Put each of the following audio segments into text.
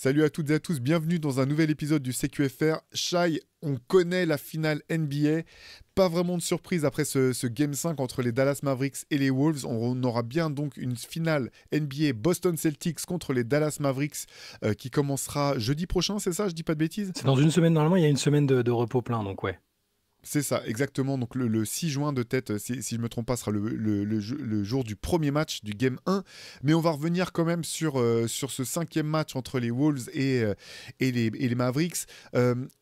Salut à toutes et à tous, bienvenue dans un nouvel épisode du CQFR. Shai, on connaît la finale NBA. Pas vraiment de surprise après ce Game 5 entre les Dallas Mavericks et les Wolves. On aura bien donc une finale NBA Boston Celtics contre les Dallas Mavericks qui commencera jeudi prochain, c'est ça? Je dis pas de bêtises? C'est dans une semaine, normalement, il y a une semaine de repos plein, donc ouais. C'est ça, exactement. Donc le 6 juin de tête, si je ne me trompe pas, sera le jour du premier match du Game 1. Mais on va revenir quand même sur ce cinquième match entre les Wolves et les Mavericks.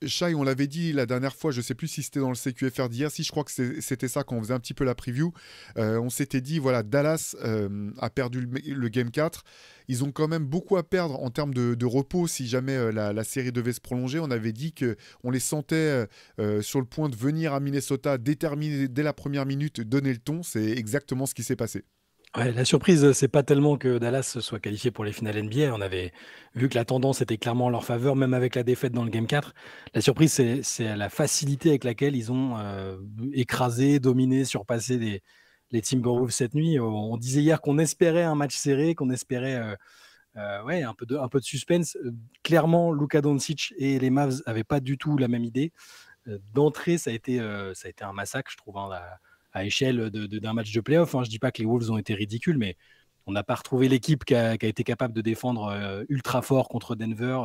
Shai, on l'avait dit la dernière fois, je ne sais plus si c'était dans le CQFR d'hier, si je crois que c'était ça quand on faisait un petit peu la preview. On s'était dit, voilà, Dallas a perdu le Game 4. Ils ont quand même beaucoup à perdre en termes de repos si jamais la série devait se prolonger. On avait dit qu'on les sentait sur le point de venir à Minnesota, déterminer dès la première minute, donner le ton. C'est exactement ce qui s'est passé. Ouais, la surprise, c'est pas tellement que Dallas soit qualifié pour les finales NBA. On avait vu que la tendance était clairement en leur faveur, même avec la défaite dans le Game 4. La surprise, c'est la facilité avec laquelle ils ont écrasé, dominé, surpassé les Timberwolves cette nuit. On disait hier qu'on espérait un match serré, qu'on espérait ouais, un peu de suspense. Clairement, Luka Doncic et les Mavs n'avaient pas du tout la même idée. D'entrée, ça a été un massacre, je trouve, hein, à échelle d'un match de playoff. Hein. Je ne dis pas que les Wolves ont été ridicules, mais on n'a pas retrouvé l'équipe qui a été capable de défendre ultra fort contre Denver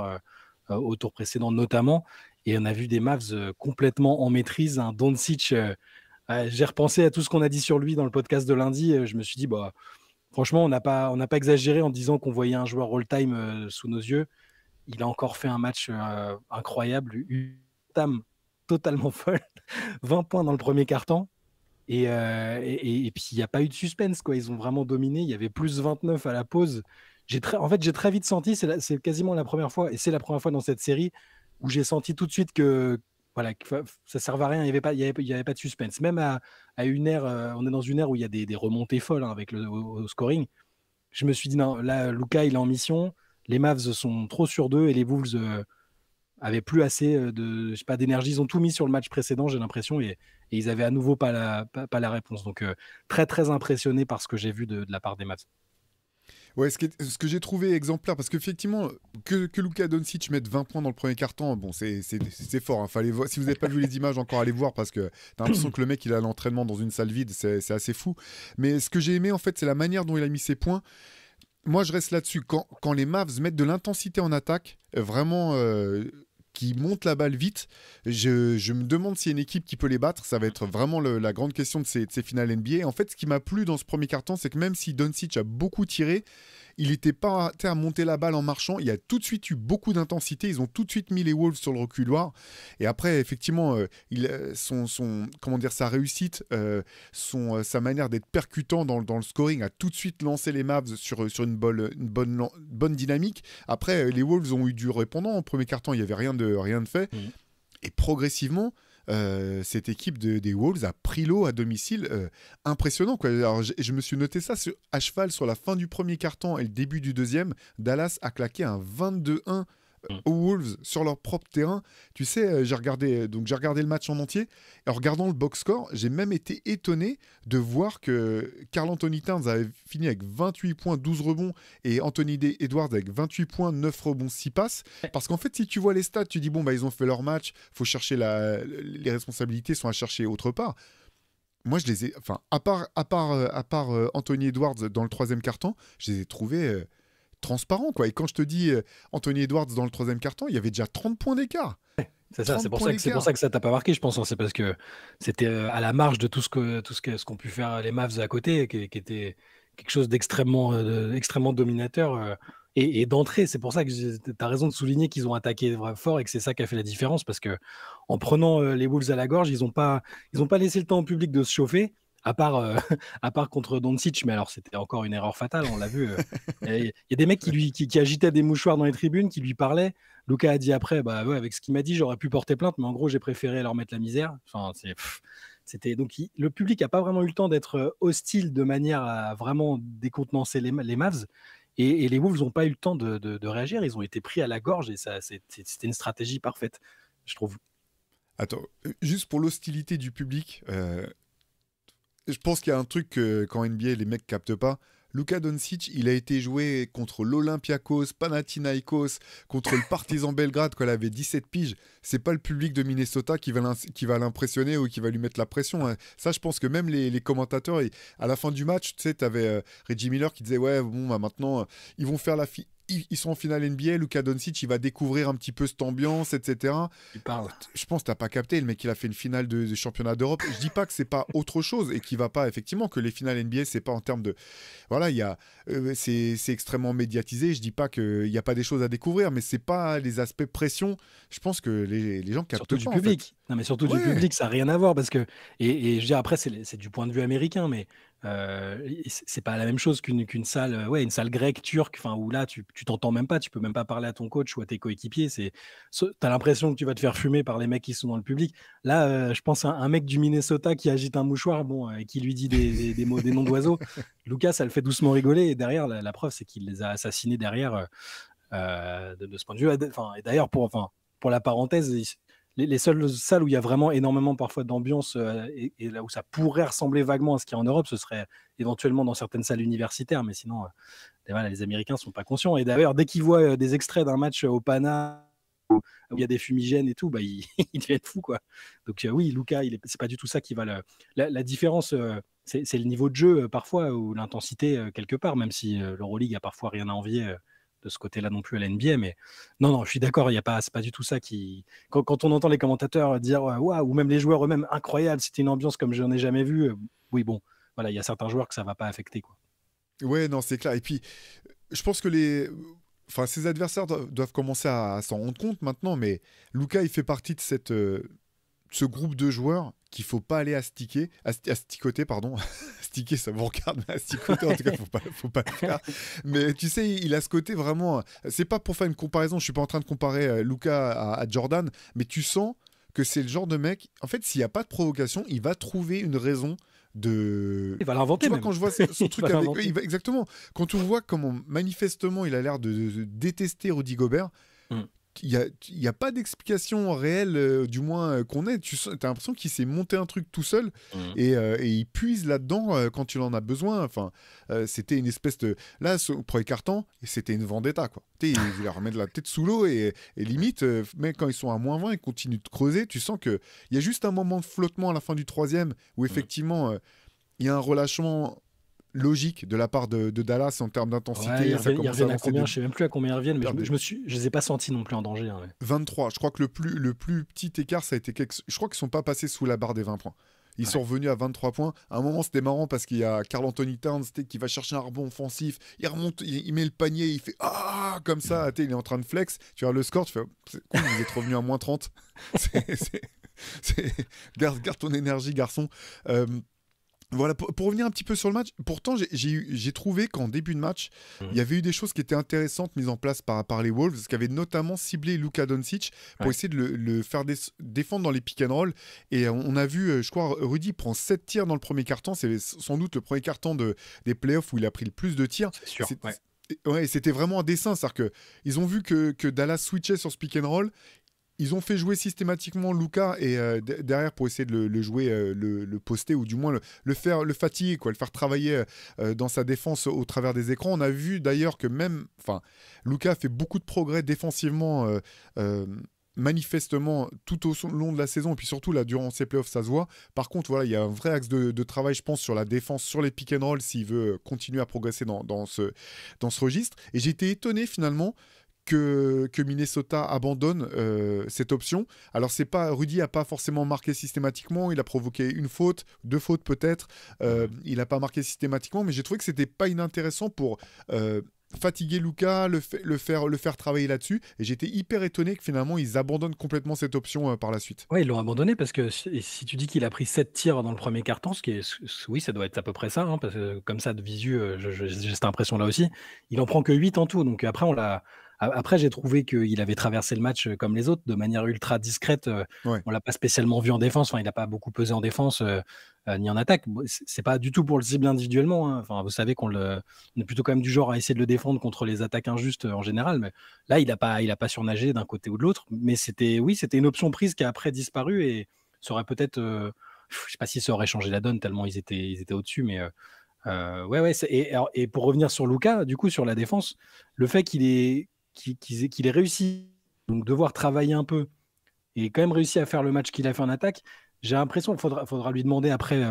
au tour précédent notamment. Et on a vu des Mavs complètement en maîtrise. Un Doncic, j'ai repensé à tout ce qu'on a dit sur lui dans le podcast de lundi. Je me suis dit, bah, franchement, on n'a pas exagéré en disant qu'on voyait un joueur all-time sous nos yeux. Il a encore fait un match incroyable, une tame totalement folle, 20 points dans le premier quart-temps. Et puis, il n'y a pas eu de suspense, quoi. Ils ont vraiment dominé. Il y avait plus 29 à la pause. En fait, j'ai très vite senti, c'est quasiment la première fois, et c'est la première fois dans cette série où j'ai senti tout de suite que voilà, ça ne servait à rien. Il y avait pas de suspense. Même à une ère, on est dans une ère où il y a des remontées folles hein, avec au scoring. Je me suis dit, non, là, Luka, il est en mission. Les Mavs sont trop sur deux et les Wolves avaient plus assez je sais pas, d'énergie. Ils ont tout mis sur le match précédent, j'ai l'impression, et ils avaient à nouveau pas la réponse. Donc, très, très impressionné par ce que j'ai vu de la part des Mavs. Ouais, ce que j'ai trouvé exemplaire, parce qu'effectivement, que Luka Doncic mette 20 points dans le premier quart-temps, bon, c'est fort. Hein. Fallait voir, si vous n'avez pas vu les images, encore allez voir, parce que t'as l'impression que le mec, il a l'entraînement dans une salle vide, c'est assez fou. Mais ce que j'ai aimé, en fait, c'est la manière dont il a mis ses points. Moi, je reste là-dessus. Quand les Mavs mettent de l'intensité en attaque, vraiment, qui montent la balle vite, je me demande s'il y a une équipe qui peut les battre. Ça va être vraiment la grande question de ces finales NBA. En fait, ce qui m'a plu dans ce premier quart-temps, c'est que même si Doncic a beaucoup tiré, il n'était pas à monter la balle en marchant. Il y a tout de suite eu beaucoup d'intensité. Ils ont tout de suite mis les Wolves sur le reculoir. Et après, effectivement, comment dire, sa réussite, sa manière d'être percutant dans le scoring a tout de suite lancé les Mavs sur une bonne dynamique. Après, les Wolves ont eu du répondant. Au premier quart-temps, il n'y avait rien de fait. Mhm. Et progressivement, cette équipe des Wolves a pris l'eau à domicile. Impressionnant, quoi. Alors, je me suis noté ça à cheval sur la fin du premier quart-temps et le début du deuxième. Dallas a claqué un 22-1 aux Wolves sur leur propre terrain. Tu sais, j'ai regardé le match en entier. Et en regardant le box score, j'ai même été étonné de voir que Karl Anthony Towns avait fini avec 28 points, 12 rebonds et Anthony Edwards avec 28 points, 9 rebonds, 6 passes. Parce qu'en fait, si tu vois les stats, tu dis bon, bah, ils ont fait leur match, faut chercher les responsabilités sont à chercher autre part. Moi, je les ai, enfin, à part Anthony Edwards dans le troisième quart-temps, je les ai trouvés transparent, quoi. Et quand je te dis Anthony Edwards dans le troisième quart-temps, il y avait déjà 30 points d'écart. C'est ça, 30 points c'est pour d'écart. ça que ça t'a pas marqué, je pense. Hein. C'est parce que c'était à la marge de ce qu'ont pu faire les Mavs à côté, qui était quelque chose extrêmement dominateur. Et d'entrée, c'est pour ça que tu as raison de souligner qu'ils ont attaqué fort et que c'est ça qui a fait la différence. Parce que en prenant les Wolves à la gorge, ils ont pas laissé le temps au public de se chauffer. À part, à part contre Doncic, mais alors c'était encore une erreur fatale, on l'a vu. Il y a des mecs qui agitaient des mouchoirs dans les tribunes, qui lui parlaient. Luka a dit après, bah ouais, avec ce qu'il m'a dit, j'aurais pu porter plainte, mais en gros, j'ai préféré leur mettre la misère. Enfin, c'était donc le public a pas vraiment eu le temps d'être hostile de manière à vraiment décontenancer les Mavs. Et les Wolves n'ont pas eu le temps de réagir. Ils ont été pris à la gorge et ça, c'était une stratégie parfaite, je trouve. Attends, juste pour l'hostilité du public, je pense qu'il y a un truc qu'en NBA, les mecs captent pas. Luka Doncic, il a été joué contre l'Olympiakos, Panathinaikos, contre le Partizan Belgrade quand il avait 17 piges. C'est pas le public de Minnesota qui va l'impressionner ou qui va lui mettre la pression, hein. Ça, je pense que même les commentateurs, à la fin du match, tu sais, t'avais Reggie Miller qui disait ouais, bon, bah, maintenant, ils vont faire ils sont en finale NBA, Luka Doncic, il va découvrir un petit peu cette ambiance, etc. Il parle. Je pense que t'as pas capté, le mec, il a fait une finale de championnat d'Europe. Je dis pas que c'est pas autre chose et qu'il va pas, effectivement, que les finales NBA, c'est pas en termes de... Voilà, c'est extrêmement médiatisé. Je dis pas qu'il n'y a pas des choses à découvrir, mais c'est pas les aspects pression. Je pense que les gens captent Surtout pas, du en fait. public. Non, mais surtout du Ouais. public, ça n'a rien à voir parce que, et je veux dire, après, c'est du point de vue américain, mais c'est pas la même chose qu'une salle, ouais, une salle grecque, turque, enfin, où là, tu t'entends même pas, tu peux même pas parler à ton coach ou à tes coéquipiers. T'as l'impression que tu vas te faire fumer par les mecs qui sont dans le public. Là, je pense à un mec du Minnesota qui agite un mouchoir, bon, et qui lui dit des mots, des noms d'oiseaux. Lucas, ça le fait doucement rigoler. Et derrière, la preuve, c'est qu'il les a assassinés derrière de ce point de vue. Et d'ailleurs, pour la parenthèse, les seules salles où il y a vraiment énormément parfois d'ambiance et là où ça pourrait ressembler vaguement à ce qu'il y a en Europe, ce serait éventuellement dans certaines salles universitaires, mais sinon, voilà, les Américains sont pas conscients. Et d'ailleurs, dès qu'ils voient des extraits d'un match au Pana où il y a des fumigènes et tout, bah, ils deviennent fous, quoi. Donc oui, Luka, c'est pas du tout ça qui va la différence. C'est le niveau de jeu parfois ou l'intensité quelque part, même si l'Euroleague a parfois rien à envier de ce côté-là non plus à la NBA, mais non, je suis d'accord, c'est pas du tout ça qui... Quand on entend les commentateurs dire waouh, ou même les joueurs eux-mêmes, incroyable, c'était une ambiance comme je n'en ai jamais vu, oui, bon, voilà, il y a certains joueurs que ça va pas affecter, quoi. Ouais, non, c'est clair. Et puis, je pense que ses adversaires doivent commencer à s'en rendre compte maintenant, mais Luka, il fait partie de ce groupe de joueurs qu'il faut pas aller asticoter, pardon. Sticker, ça vous regarde, mais asticoter, en tout cas, faut pas le faire. Mais tu sais, il a ce côté vraiment... C'est pas pour faire une comparaison, je suis pas en train de comparer Luka à Jordan, mais tu sens que c'est le genre de mec, en fait, s'il n'y a pas de provocation, il va trouver une raison de... Il va l'inventer, tu vois, même. quand je vois son truc avec eux, l'inventer. exactement. Quand on voit comment manifestement il a l'air de détester Rudy Gobert, il y a pas d'explication réelle, du moins qu'on ait. Tu as l'impression qu'il s'est monté un truc tout seul et il puise là-dedans quand il en a besoin. Enfin, c'était une espèce de... Là, au premier quart-temps, c'était une vendetta, quoi. Il leur remet de la tête sous l'eau et limite, mais quand ils sont à -20, ils continuent de creuser. Tu sens qu'il y a juste un moment de flottement à la fin du troisième où effectivement, il y a un relâchement logique de la part de Dallas en termes d'intensité. Ouais, ils Ça reviennent commence à à avancer combien, je sais même plus à combien ils reviennent, mais Perdre- je les ai pas sentis non plus en danger, hein, ouais. 23. Je crois que le plus petit écart, ça a été je crois qu'ils sont pas passés sous la barre des 20 points. Ils sont revenus à 23 points. À un moment, c'était marrant parce qu'il y a Karl Anthony Towns qui va chercher un rebond offensif. Il remonte, il met le panier, il fait ah comme ça. Il est en train de flex. Tu vois le score, tu fais c'est cool, vous êtes revenu à -30. Garde ton énergie, garçon. Voilà, pour revenir un petit peu sur le match, pourtant j'ai trouvé qu'en début de match, il y avait eu des choses qui étaient intéressantes mises en place par les Wolves, qui avaient notamment ciblé Luka Doncic pour essayer de le faire défendre dans les pick and roll. Et on a vu, je crois, Rudy prend 7 tirs dans le premier quart-temps. C'est sans doute le premier quart-temps des playoffs où il a pris le plus de tirs. C'est sûr, ouais. Ouais, c'était vraiment un dessin. C'est-à-dire qu'ils ont vu que Dallas switchait sur ce pick and roll. Ils ont fait jouer systématiquement Luka et derrière pour essayer de le jouer, le poster ou du moins le fatiguer, quoi, le faire travailler dans sa défense au travers des écrans. On a vu d'ailleurs que Luka fait beaucoup de progrès défensivement manifestement tout au long de la saison et puis surtout là durant ces playoffs ça se voit. Par contre voilà, il y a un vrai axe de travail je pense sur la défense, sur les pick and roll s'il veut continuer à progresser dans ce registre. Et j'ai été étonné finalement que Minnesota abandonne cette option. Alors Rudy n'a pas forcément marqué systématiquement, il a provoqué une faute, 2 fautes peut-être, il n'a pas marqué systématiquement, mais j'ai trouvé que c'était pas inintéressant pour fatiguer Luka, le faire travailler là-dessus, et j'étais hyper étonné que finalement ils abandonnent complètement cette option par la suite. Ouais, ils l'ont abandonné parce que si tu dis qu'il a pris 7 tirs dans le premier quart-temps, oui, ça doit être à peu près ça, hein, parce que comme ça de visu, j'ai cette impression-là aussi. Il en prend que 8 en tout, donc après j'ai trouvé qu'il avait traversé le match comme les autres, de manière ultra discrète. Ouais. On l'a pas spécialement vu en défense, enfin il n'a pas beaucoup pesé en défense ni en attaque. Bon, c'est pas du tout pour le cibler individuellement, hein. Enfin, vous savez on est plutôt quand même du genre à essayer de le défendre contre les attaques injustes en général, mais là il a pas surnagé d'un côté ou de l'autre, mais c'était une option prise qui a après disparu et ça aurait peut-être, je sais pas si ça aurait changé la donne tellement ils étaient au-dessus, mais Ouais, et pour revenir sur Luka, du coup, sur la défense, le fait qu'il ait réussi, donc devoir travailler un peu, et quand même réussi à faire le match qu'il a fait en attaque, j'ai l'impression qu'il faudra lui demander après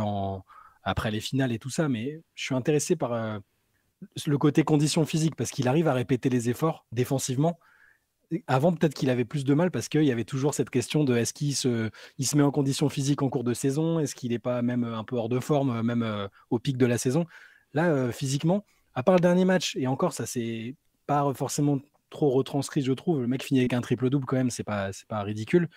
les finales et tout ça, mais je suis intéressé par le côté condition physique, parce qu'il arrive à répéter les efforts défensivement. Avant, peut-être qu'il avait plus de mal parce qu'il y avait toujours cette question de est-ce qu'il se met en condition physique en cours de saison? Est-ce qu'il n'est pas même un peu hors de forme, même au pic de la saison? Là, physiquement, à part le dernier match, et encore, ça c'est pas forcément trop retranscrit, je trouve. Le mec finit avec un triple-double quand même, c'est pas ridicule.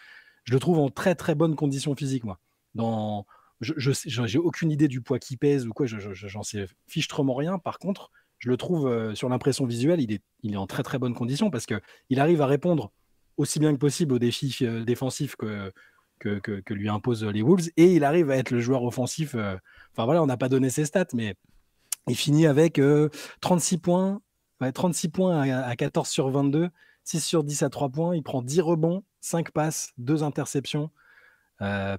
Je le trouve en très très bonne condition physique, moi. Dans, j'ai aucune idée du poids qu'il pèse ou quoi, j'en sais fichtrement rien. Par contre, je le trouve sur l'impression visuelle, il est en très très bonne condition parce qu'il arrive à répondre aussi bien que possible aux défis défensifs que lui imposent les Wolves, et il arrive à être le joueur offensif. Enfin voilà, on n'a pas donné ses stats, mais il finit avec 36 points, 36 points à 14 sur 22, 6 sur 10 à 3 points. Il prend 10 rebonds, 5 passes, 2 interceptions,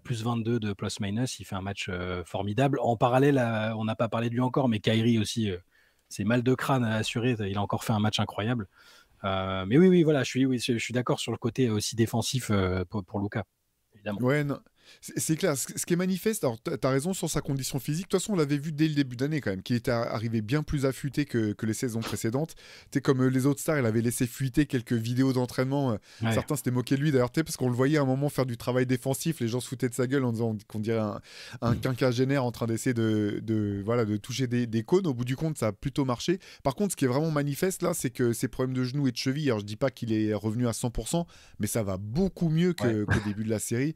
plus 22 de plus-minus. Il fait un match formidable. En parallèle, on n'a pas parlé de lui encore, mais Kyrie aussi, c'est mal de crâne à assurer. Il a encore fait un match incroyable. Mais oui, voilà, je suis d'accord sur le côté aussi défensif pour Luka, évidemment. Ouais, non. C'est clair. Ce qui est manifeste, alors t'as raison sur sa condition physique. De toute façon, on l'avait vu dès le début d'année quand même, qu'il était arrivé bien plus affûté que les saisons précédentes. Tu sais, comme les autres stars, il avait laissé fuiter quelques vidéos d'entraînement. Ouais. Certains s'étaient moqués de lui d'ailleurs, parce qu'on le voyait à un moment faire du travail défensif. Les gens se foutaient de sa gueule en disant qu'on dirait un quinquagénaire en train d'essayer de toucher des cônes. Au bout du compte, ça a plutôt marché. Par contre, ce qui est vraiment manifeste là, c'est que ses problèmes de genoux et de cheville, alors je dis pas qu'il est revenu à 100%, mais ça va beaucoup mieux qu'au début de la série.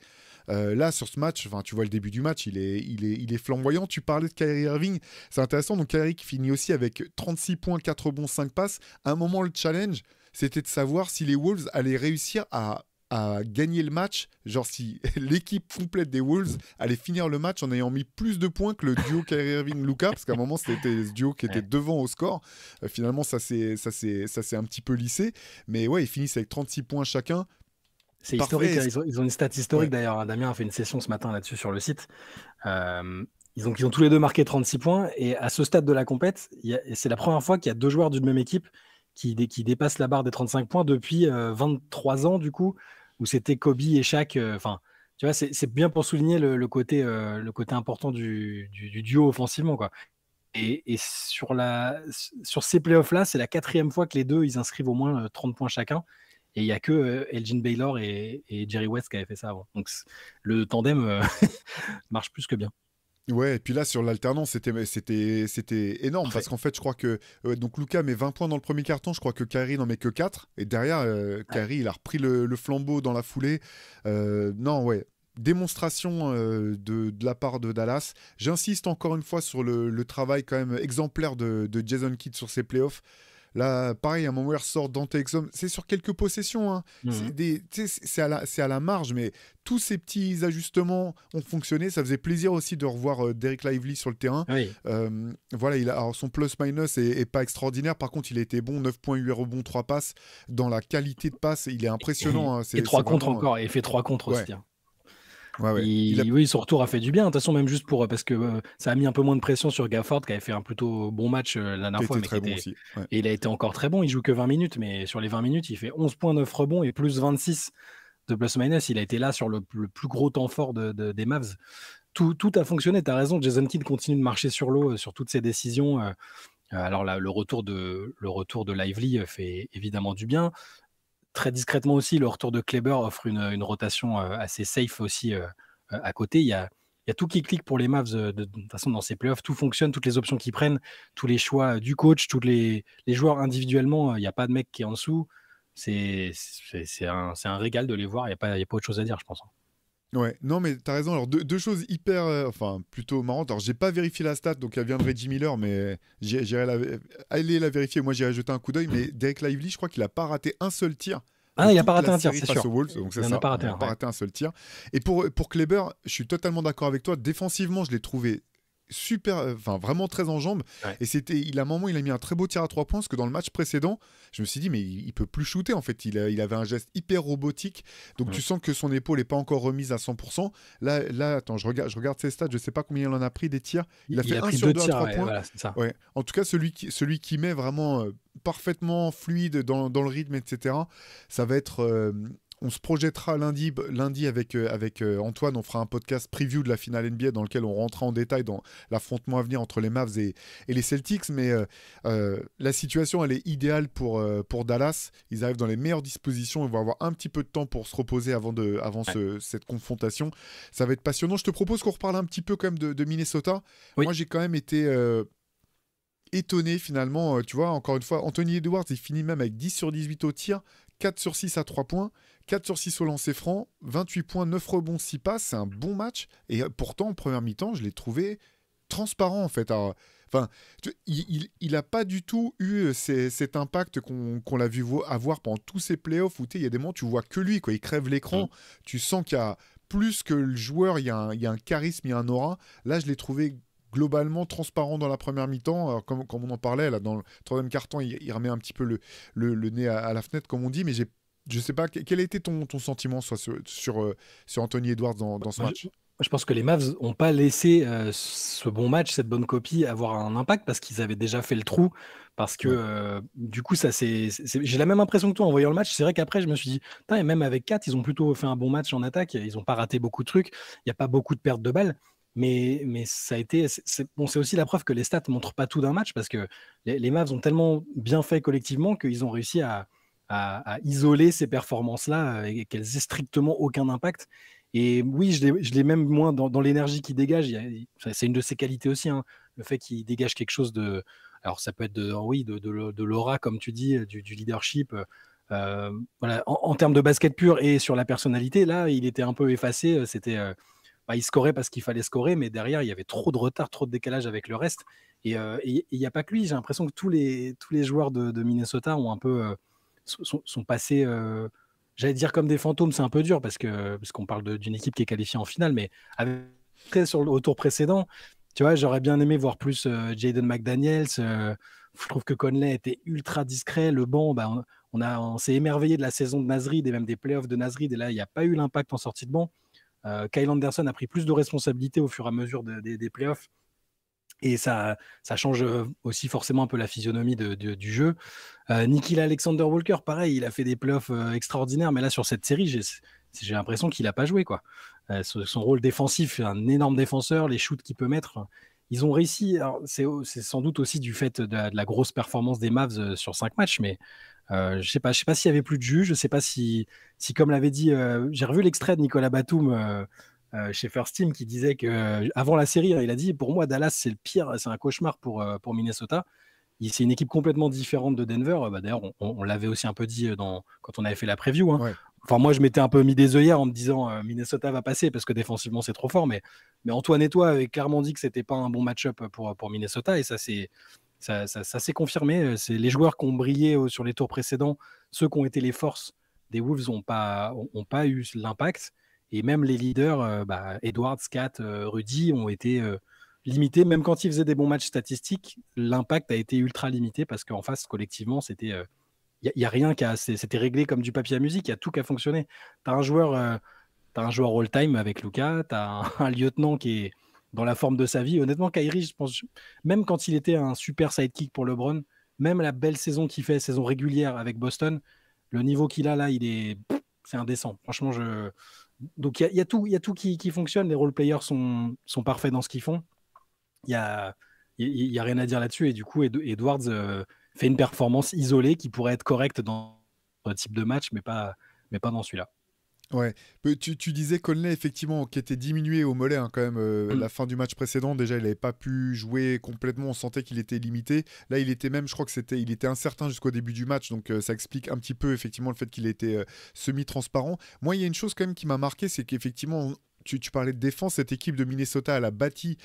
Là, sur ce match, tu vois le début du match, il est flamboyant. Tu parlais de Kyrie Irving, c'est intéressant. Donc Kyrie qui finit aussi avec 36 points, 4 rebonds, 5 passes. À un moment, le challenge, c'était de savoir si les Wolves allaient réussir à gagner le match, genre si l'équipe complète des Wolves allait finir le match en ayant mis plus de points que le duo Kyrie Irving-Luka, parce qu'à un moment c'était ce duo qui était devant au score. Finalement ça s'est un petit peu lissé, mais ouais, ils finissent avec 36 points chacun. C'est Parfait. historique, ils ont une stat historique Ouais. d'ailleurs, hein. Damien a fait une session ce matin là-dessus sur le site. Ils ont tous les deux marqué 36 points, et à ce stade de la compète, c'est la première fois qu'il y a deux joueurs d'une même équipe qui dépassent la barre des 35 points depuis 23 ans, du coup, où c'était Kobe et Shaq. Enfin, tu vois, c'est bien pour souligner le côté important du duo offensivement, quoi. Et sur ces playoffs-là, c'est la 4e fois que les deux ils inscrivent au moins 30 points chacun. Et il n'y a que Elgin Baylor et Jerry West qui avaient fait ça avant. Donc le tandem marche plus que bien. Ouais, et puis là, sur l'alternance, c'était énorme. Parfait. Parce qu'en fait, je crois que donc Luka met 20 points dans le premier carton. Je crois que Kyrie n'en met que 4. Et derrière, Kyrie, il a repris le flambeau dans la foulée. Non, ouais. Démonstration de la part de Dallas. J'insiste encore une fois sur le travail quand même exemplaire de Jason Kidd sur ses playoffs. Là, pareil, à un moment, il ressort Dante Exum. C'est sur quelques possessions. Hein. C'est à la marge, mais tous ces petits ajustements ont fonctionné. Ça faisait plaisir aussi de revoir Derek Lively sur le terrain. Oui. Voilà, alors son plus-minus est pas extraordinaire. Par contre, il a été bon. 9,8 rebonds, 3 passes. Dans la qualité de passe, il est impressionnant. Hein. Et 3 contre vraiment... encore. Et il fait 3 contre aussi. Hein. Ouais. Oui, son retour a fait du bien. De toute façon, même juste parce que ça a mis un peu moins de pression sur Gafford, qui avait fait un plutôt bon match la dernière fois. Très bon aussi. Ouais. Et il a été encore très bon. Il joue que 20 minutes, mais sur les 20 minutes, il fait 11 points, 9 rebonds et plus 26 de plus-minus. Il a été là sur le plus gros temps fort des Mavs. Tout a fonctionné. Tu as raison. Jason Kidd continue de marcher sur l'eau sur toutes ses décisions. Alors là, le retour de Lively fait évidemment du bien. Très discrètement aussi, le retour de Kleber offre une rotation assez safe aussi à côté. Il y a tout qui clique pour les Mavs de toute façon dans ces playoffs. Tout fonctionne, toutes les options qu'ils prennent, tous les choix du coach, tous les joueurs individuellement. Il n'y a pas de mec qui est en dessous. C'est un régal de les voir. Il n'y a pas autre chose à dire, je pense. Ouais, non mais t'as raison. Alors deux choses hyper, plutôt marrantes. Alors j'ai pas vérifié la stat, donc elle vient de Reggie Miller, mais aller la vérifier. Moi j'irai jeter un coup d'œil. Mais Derek Lively, je crois qu'il a pas raté un seul tir. Il n'a pas raté un tir, c'est sûr. Wolves, donc il n'a pas raté un seul tir. Et pour Kleber, je suis totalement d'accord avec toi. Défensivement, je l'ai trouvé super, enfin vraiment très en jambes. Ouais. Et il a un moment, il a mis un très beau tir à 3 points, parce que dans le match précédent, je me suis dit, mais il peut plus shooter en fait. Il avait un geste hyper robotique, donc tu sens que son épaule n'est pas encore remise à 100%. Là, attends, je regarde ses stats, je sais pas combien il en a pris des tirs. Il a fait 1 pris sur 2 2 à tirs, 3 points. voilà, c'est ça. Ouais. En tout cas, celui qui met vraiment parfaitement fluide dans le rythme, etc. Ça va être. On se projettera lundi avec Antoine. On fera un podcast preview de la finale NBA dans lequel on rentrera en détail dans l'affrontement à venir entre les Mavs et les Celtics. Mais la situation, elle est idéale pour Dallas. Ils arrivent dans les meilleures dispositions. Ils vont avoir un petit peu de temps pour se reposer avant cette confrontation. Ça va être passionnant. Je te propose qu'on reparle un petit peu quand même de Minnesota. Oui. Moi, j'ai quand même été étonné finalement. Tu vois, encore une fois, Anthony Edwards, il finit même avec 10 sur 18 au tir, 4 sur 6 à 3 points, 4 sur 6 au lancer franc, 28 points, 9 rebonds, 6 passes. C'est un bon match. Et pourtant, en première mi-temps, je l'ai trouvé transparent en fait. Alors, enfin, il n'a pas du tout eu cet impact qu'on l'a vu avoir pendant tous ces playoffs où il y a des moments où tu vois que lui, quoi. Il crève l'écran. Tu sens qu'il y a plus que le joueur, il y a un charisme, il y a un aura. Là, je l'ai trouvé globalement transparent dans la première mi-temps. Alors, comme on en parlait, là, dans le troisième quart-temps, il remet un petit peu le nez à la fenêtre, comme on dit, mais je sais pas, quel a été ton sentiment sur Anthony Edwards dans ce match? Je pense que les Mavs n'ont pas laissé ce bon match, cette bonne copie avoir un impact parce qu'ils avaient déjà fait le trou. Parce que du coup, j'ai la même impression que toi en voyant le match. C'est vrai qu'après, je me suis dit, et même avec 4, ils ont plutôt fait un bon match en attaque. Ils n'ont pas raté beaucoup de trucs. Il n'y a pas beaucoup de pertes de balles. Mais ça a été. C'est aussi la preuve que les stats ne montrent pas tout d'un match parce que les Mavs ont tellement bien fait collectivement qu'ils ont réussi à isoler ces performances-là et qu'elles aient strictement aucun impact. Et oui, je l'ai même moins dans l'énergie qu'il dégage. C'est une de ses qualités aussi, hein, le fait qu'il dégage quelque chose de. Alors, ça peut être de l'aura, comme tu dis, du leadership. Voilà. En termes de basket pur et sur la personnalité, là, il était un peu effacé. Il scorait parce qu'il fallait scorer, mais derrière, il y avait trop de retard, trop de décalage avec le reste. Et il n'y a pas que lui. J'ai l'impression que tous les joueurs de Minnesota ont un peu sont passés. J'allais dire comme des fantômes, c'est un peu dur parce qu'on parle d'une équipe qui est qualifiée en finale, mais au tour précédent, tu vois, j'aurais bien aimé voir plus Jaden McDaniels. Je trouve que Conley était ultra discret. Le banc, on s'est émerveillé de la saison de Nasrid et même des playoffs de Nasrid, et là, il n'y a pas eu l'impact en sortie de banc. Kyle Anderson a pris plus de responsabilités au fur et à mesure des playoffs. Et ça change aussi forcément un peu la physionomie du jeu. Nickeil Alexander-Walker, pareil, il a fait des playoffs extraordinaires, mais là, sur cette série, j'ai l'impression qu'il n'a pas joué, quoi. Son rôle défensif, un énorme défenseur, les shoots qu'il peut mettre, ils ont réussi. C'est sans doute aussi du fait de la grosse performance des Mavs sur 5 matchs, mais je ne sais pas s'il y avait plus de jus, je ne sais pas si comme l'avait dit, j'ai revu l'extrait de Nicolas Batum chez First Team qui disait que avant la série, il a dit pour moi Dallas c'est le pire, c'est un cauchemar pour Minnesota. C'est une équipe complètement différente de Denver. D'ailleurs, on l'avait aussi un peu dit quand on avait fait la preview. Hein. Ouais. Enfin, moi, je m'étais un peu mis des œillères en me disant Minnesota va passer parce que défensivement c'est trop fort. Mais Antoine et toi avaient clairement dit que c'était pas un bon match-up pour Minnesota et ça s'est confirmé. C'est les joueurs qui ont brillé sur les tours précédents, ceux qui ont été les forces des Wolves n'ont pas eu l'impact. Et même les leaders, Edwards, Cat, Rudy, ont été limités. Même quand ils faisaient des bons matchs statistiques, l'impact a été ultra limité parce qu'en face, collectivement, c'était. Il n'y a rien c'était réglé comme du papier à musique. Il y a tout qui a fonctionné. Tu as un joueur all-time avec Luka. Tu as un lieutenant qui est dans la forme de sa vie. Honnêtement, Kyrie, je pense, même quand il était un super sidekick pour LeBron, même la belle saison qu'il fait, saison régulière avec Boston, le niveau qu'il a là, c'est indécent. Franchement, donc il y a tout qui fonctionne. Les role-players sont parfaits dans ce qu'ils font. Il y a rien à dire là-dessus. Et du coup, Edwards fait une performance isolée qui pourrait être correcte dans un type de match, mais pas dans celui-là. Ouais, tu disais Conley effectivement qui était diminué au mollet quand même la fin du match précédent, déjà il n'avait pas pu jouer complètement, on sentait qu'il était limité. Là il était même, je crois que il était incertain jusqu'au début du match, donc ça explique un petit peu effectivement le fait qu'il était semi-transparent. Moi il y a une chose quand même qui m'a marqué, c'est qu'effectivement tu parlais de défense, cette équipe de Minnesota, elle a bâti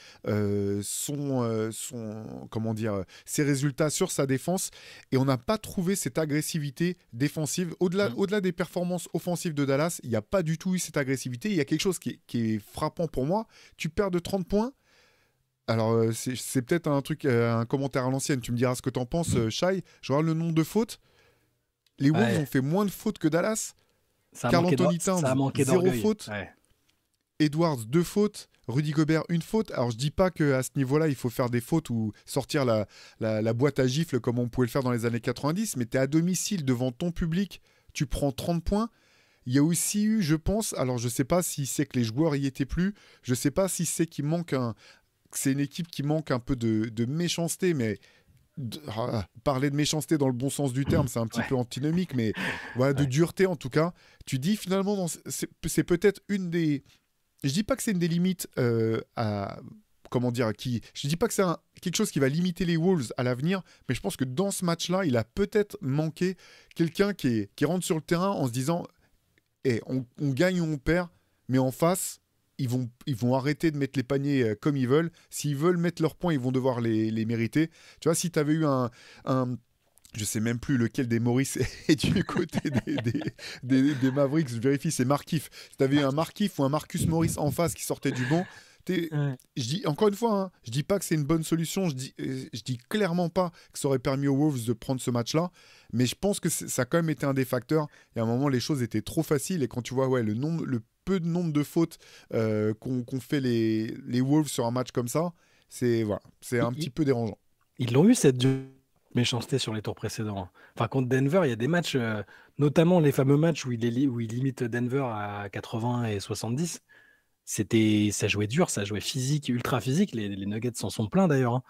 ses résultats sur sa défense et on n'a pas trouvé cette agressivité défensive. Au-delà des performances offensives de Dallas, il n'y a pas du tout eu cette agressivité. Il y a quelque chose qui est frappant pour moi. Tu perds de 30 points, Alors, c'est peut-être un truc, un commentaire à l'ancienne. Tu me diras ce que t'en penses, Shai. Je regarde le nombre de fautes. Les Wolves Ouais, ont fait moins de fautes que Dallas. ça a Karl manqué Anthony ça a Towns, manqué 0 d'orgueil. faute. Ouais. Edwards, 2 fautes. Rudy Gobert, 1 faute. Alors, je dis pas qu'à ce niveau-là, il faut faire des fautes ou sortir la boîte à gifles comme on pouvait le faire dans les années 90, mais tu es à domicile devant ton public, tu prends 30 points. Il y a aussi eu, je pense, alors je sais pas si c'est que les joueurs y étaient plus, je sais pas si c'est qu'il manque que c'est une équipe qui manque un peu de méchanceté, mais parler de méchanceté dans le bon sens du terme, c'est un petit Ouais, peu antinomique, mais voilà, de ouais. dureté en tout cas. Tu dis finalement, c'est peut-être une des. Je dis pas que c'est une des limites à. Comment dire, je dis pas que c'est quelque chose qui va limiter les Wolves à l'avenir, mais je pense que dans ce match-là, il a peut-être manqué quelqu'un qui rentre sur le terrain en se disant on gagne ou on perd, mais en face, ils vont arrêter de mettre les paniers comme ils veulent. S'ils veulent mettre leurs points, ils vont devoir les mériter. Tu vois, si tu avais eu je sais même plus lequel des Maurice est du côté des Mavericks, je vérifie, c'est Markif. Si tu avais eu un Markif ou un Marcus Morris en face qui sortait du banc, Ouais. je dis encore une fois, hein, je dis pas que c'est une bonne solution, je dis clairement pas que ça aurait permis aux Wolves de prendre ce match-là, mais je pense que ça a quand même été un des facteurs. Et à un moment, les choses étaient trop faciles, et quand tu vois le peu de nombre de fautes qu'ont fait les Wolves sur un match comme ça, c'est Ils un petit ils- peu dérangeant. ils l'ont eu cette méchanceté sur les tours précédents, hein. Enfin, contre Denver, il y a des matchs, notamment les fameux matchs où il limite Denver à 80 et 70. Ça jouait dur, ça jouait physique, ultra physique. Les Nuggets s'en sont pleins d'ailleurs, hein.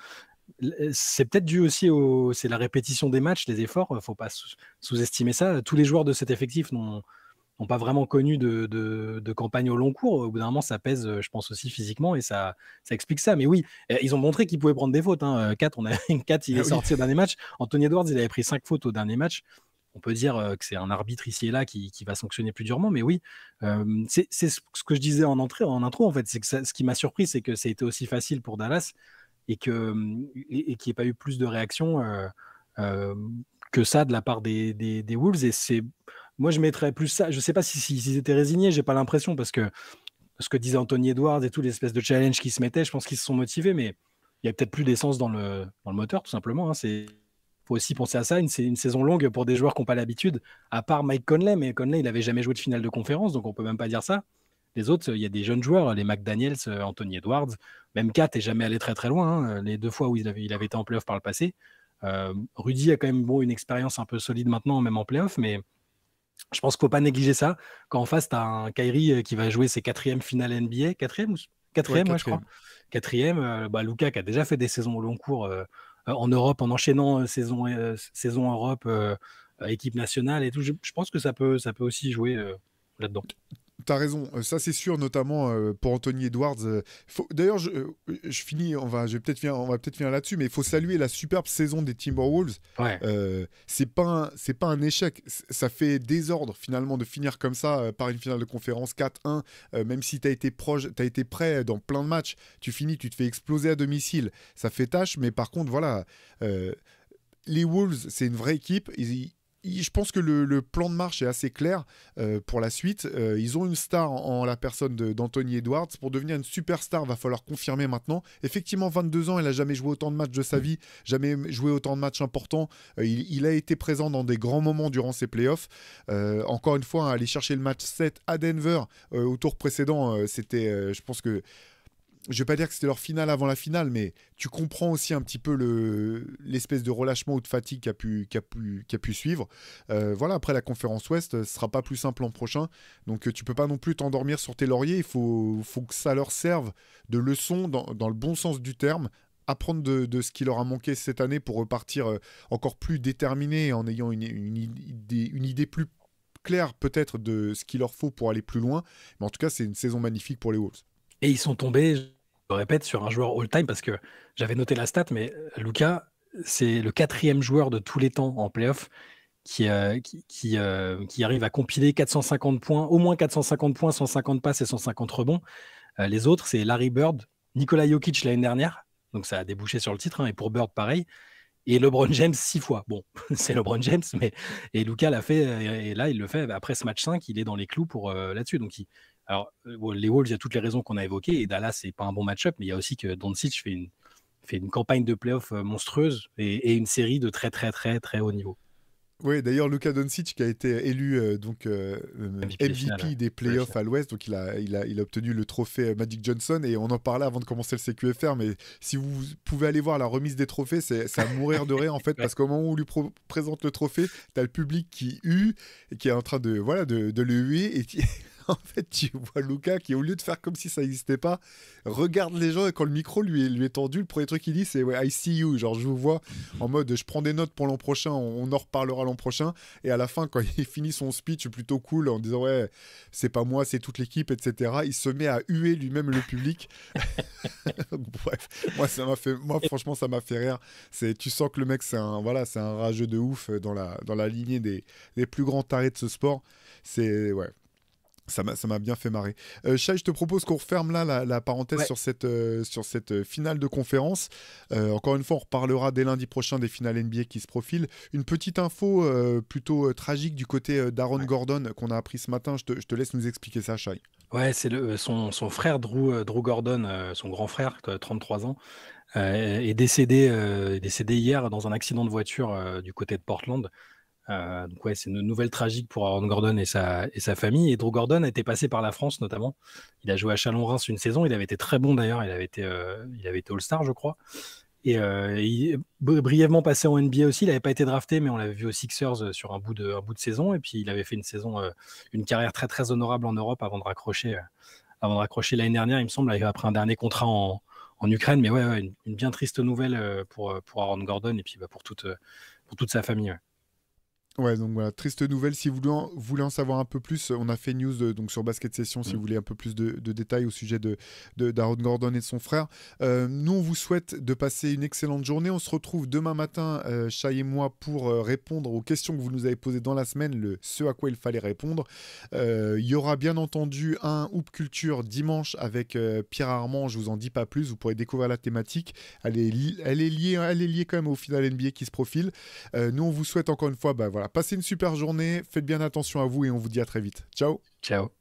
C'est peut-être dû aussi c'est la répétition des matchs, les efforts. Faut pas sous-estimer ça. Tous les joueurs de cet effectif n'ont pas vraiment connu de campagne au long cours. Au bout d'un moment, ça pèse, je pense aussi physiquement, et ça explique ça. Mais oui, ils ont montré qu'ils pouvaient prendre des fautes, hein. 4, il Ah est oui. sorti au dernier match. Anthony Edwards, il avait pris 5 fautes au dernier match. On peut dire que c'est un arbitre ici et là qui va sanctionner plus durement, mais oui, c'est ce que je disais en intro, en fait, c'est que ce qui m'a surpris, c'est que ça a été aussi facile pour Dallas et qu'il n'y ait pas eu plus de réactions euh, que ça de la part des Wolves. Et moi, je mettrais plus ça. Je ne sais pas s'ils étaient résignés, j'ai pas l'impression, parce que ce que disait Anthony Edwards et tout, l'espèce de challenge qui se mettait, je pense qu'ils se sont motivés, mais il y a peut-être plus d'essence dans le moteur, tout simplement, hein. Faut aussi penser à ça. C'est une saison longue pour des joueurs qui n'ont pas l'habitude, à part Mike Conley, mais Conley, il n'avait jamais joué de finale de conférence, donc on peut même pas dire ça. Les autres, il y a des jeunes joueurs, les McDaniels, Anthony Edwards, même Kat n'est jamais allé très très loin, hein, les 2 fois où il avait été en playoff par le passé. Rudy a quand même une expérience un peu solide maintenant, même en playoff, mais je pense qu'il ne faut pas négliger ça. Quand en face, tu as un Kyrie qui va jouer ses 4e finales NBA, Ouais, quatrième, ouais, je crois. quatrième. Quatrième, Luka qui a déjà fait des saisons au long cours en Europe, en enchaînant saison Europe, équipe nationale et tout. Je pense que ça peut aussi jouer là-dedans. T'as raison, ça c'est sûr, notamment pour Anthony Edwards. D'ailleurs, je finis, on va peut-être finir là-dessus, mais il faut saluer la superbe saison des Timberwolves. Ouais. C'est pas un échec, ça fait désordre finalement de finir comme ça par une finale de conférence 4-1, même si t'as été proche, t'as été prêt dans plein de matchs, tu finis, tu te fais exploser à domicile, ça fait tâche, mais par contre, voilà, les Wolves, c'est une vraie équipe. Je pense que le plan de marche est assez clair pour la suite. Ils ont une star en la personne d'Anthony Edwards. Pour devenir une superstar, va falloir confirmer maintenant. Effectivement, 22 ans, il n'a jamais joué autant de matchs de sa vie, jamais joué autant de matchs importants. Il a été présent dans des grands moments durant ses playoffs. Encore une fois, aller chercher le match 7 à Denver au tour précédent, c'était, je pense que je vais pas dire que c'était leur finale avant la finale, mais tu comprends aussi un petit peu l'espèce de relâchement ou de fatigue qui a pu suivre. Voilà, après la conférence Ouest, ce sera pas plus simple l'an prochain. Donc tu peux pas non plus t'endormir sur tes lauriers. Il faut que ça leur serve de leçon dans le bon sens du terme. Apprendre de ce qui leur a manqué cette année pour repartir encore plus déterminés en ayant une idée plus claire peut-être de ce qu'il leur faut pour aller plus loin. Mais en tout cas, c'est une saison magnifique pour les Wolves. Et ils sont tombés, je le répète, sur un joueur all-time, parce que j'avais noté la stat, mais Luka, c'est le 4e joueur de tous les temps en playoff qui arrive à compiler 450 points, au moins 450 points, 150 passes et 150 rebonds. Les autres, c'est Larry Bird, Nikola Jokic l'année dernière, donc ça a débouché sur le titre, hein, et pour Bird, pareil, et LeBron James 6 fois. Bon, c'est LeBron James, et Luka l'a fait, et là, il le fait après ce match 5, il est dans les clous pour là-dessus. Donc, Alors, bon, les Wolves, il y a toutes les raisons qu'on a évoquées, et Dallas, c'est pas un bon match-up, mais il y a aussi que Doncic fait une campagne de playoff monstrueuse et une série de très, très, très, très haut niveau. Oui, d'ailleurs, Luka Doncic qui a été élu MVP des finales, MVP des ouais, playoffs à l'Ouest, donc il a obtenu le trophée Magic Johnson, et on en parlait avant de commencer le CQFR, mais si vous pouvez aller voir la remise des trophées, c'est à mourir de rire en fait, ouais. parce qu'au moment où on lui présente le trophée, t'as le public qui hue, et qui est en train de, voilà, de le huer, et en fait, tu vois Luka qui, au lieu de faire comme si ça n'existait pas, regarde les gens, et quand le micro lui est tendu, le premier truc qu'il dit, c'est ouais, I see you, genre je vous vois, en mode je prends des notes pour l'an prochain, on en reparlera l'an prochain. Et à la fin, quand il finit son speech plutôt cool en disant ouais, c'est pas moi, c'est toute l'équipe, etc., il se met à huer lui-même le public. Bref, moi franchement, ça m'a fait rire. Tu sens que le mec, c'est un rageux de ouf dans la lignée des plus grands tarés de ce sport. Ouais, ça m'a bien fait marrer. Shai, je te propose qu'on referme là la parenthèse Ouais. sur cette finale de conférence. Encore une fois, on reparlera dès lundi prochain des finales NBA qui se profilent. Une petite info plutôt tragique du côté d'Aaron Ouais. Gordon qu'on a appris ce matin. Je te laisse nous expliquer ça, Shai. Ouais, c'est son frère Drew Gordon, son grand frère, 33 ans, est décédé hier dans un accident de voiture du côté de Portland. Donc ouais, c'est une nouvelle tragique pour Aaron Gordon et sa famille. Et Drew Gordon a été passé par la France notamment. Il a joué à Chalon-Reims une saison. Il avait été très bon d'ailleurs. Il avait été All-Star, je crois. Et brièvement passé en NBA aussi. Il n'avait pas été drafté, mais on l'avait vu aux Sixers sur un bout de saison. Et puis il avait fait une carrière très très honorable en Europe avant de raccrocher l'année dernière, il me semble, après un dernier contrat en Ukraine. Mais ouais, une bien triste nouvelle pour Aaron Gordon et puis pour toute sa famille. Ouais. Ouais, donc voilà, triste nouvelle. Si vous voulez en savoir un peu plus, on a fait une news donc sur Basket Session si Mm. vous voulez un peu plus de détails au sujet d'Aaron Gordon et de son frère. Nous, on vous souhaite de passer une excellente journée. On se retrouve demain matin, Shai et moi, pour répondre aux questions que vous nous avez posées dans la semaine, ce à quoi il fallait répondre. Il y aura bien entendu un Hoop Culture dimanche avec Pierre Armand. Je vous en dis pas plus, vous pourrez découvrir la thématique. Elle est liée quand même au final NBA qui se profile. Nous, on vous souhaite encore une fois, voilà, passez une super journée, faites bien attention à vous et on vous dit à très vite. Ciao. Ciao.